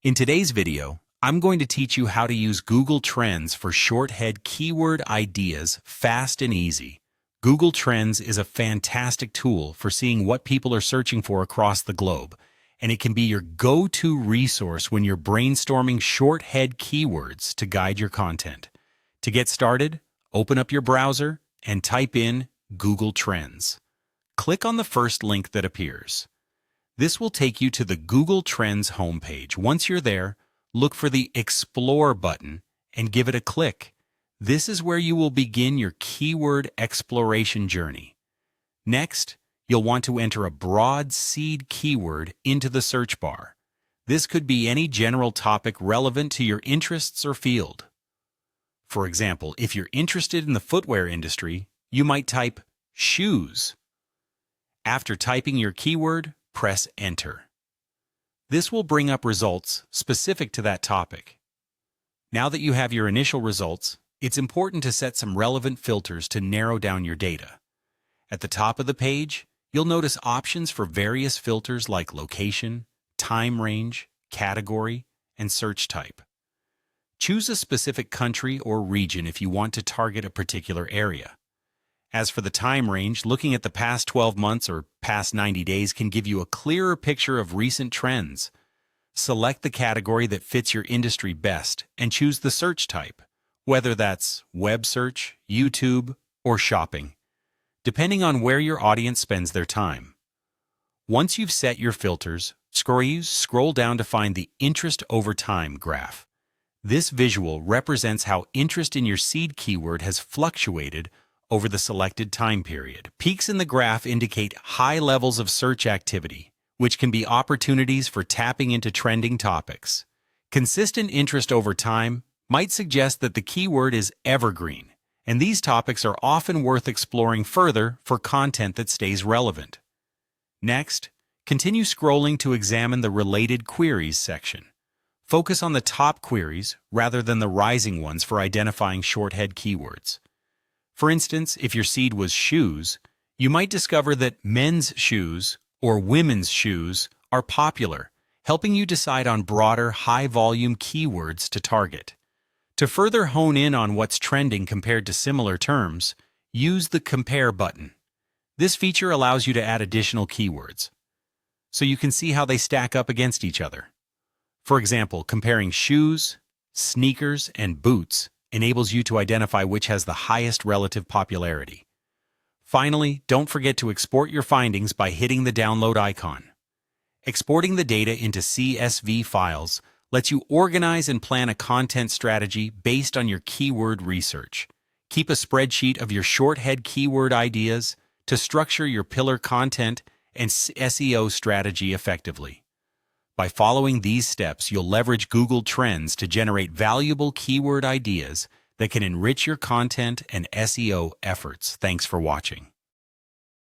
In today's video, I'm going to teach you how to use Google Trends for short-head keyword ideas fast and easy. Google Trends is a fantastic tool for seeing what people are searching for across the globe, and it can be your go-to resource when you're brainstorming short-head keywords to guide your content. To get started, open up your browser and type in Google Trends. Click on the first link that appears. This will take you to the Google Trends homepage. Once you're there, look for the Explore button and give it a click. This is where you will begin your keyword exploration journey. Next, you'll want to enter a broad seed keyword into the search bar. This could be any general topic relevant to your interests or field. For example, if you're interested in the footwear industry, you might type shoes. After typing your keyword, press Enter. This will bring up results specific to that topic. Now that you have your initial results, it's important to set some relevant filters to narrow down your data. At the top of the page, you'll notice options for various filters like location, time range, category, and search type. Choose a specific country or region if you want to target a particular area. As for the time range, looking at the past 12 months or past 90 days can give you a clearer picture of recent trends. Select the category that fits your industry best and choose the search type, whether that's web search, YouTube, or shopping, depending on where your audience spends their time. Once you've set your filters, scroll down to find the Interest Over Time graph. This visual represents how interest in your seed keyword has fluctuated over the selected time period. Peaks in the graph indicate high levels of search activity, which can be opportunities for tapping into trending topics. Consistent interest over time might suggest that the keyword is evergreen, and these topics are often worth exploring further for content that stays relevant. Next, continue scrolling to examine the Related Queries section. Focus on the top queries rather than the rising ones for identifying short-head keywords. For instance, if your seed was shoes, you might discover that men's shoes or women's shoes are popular, helping you decide on broader, high-volume keywords to target. To further hone in on what's trending compared to similar terms, use the Compare button. This feature allows you to add additional keywords, so you can see how they stack up against each other. For example, comparing shoes, sneakers, and boots enables you to identify which has the highest relative popularity. Finally, don't forget to export your findings by hitting the download icon. Exporting the data into CSV files lets you organize and plan a content strategy based on your keyword research. Keep a spreadsheet of your short-head keyword ideas to structure your pillar content and SEO strategy effectively. By following these steps, you'll leverage Google Trends to generate valuable keyword ideas that can enrich your content and SEO efforts. Thanks for watching.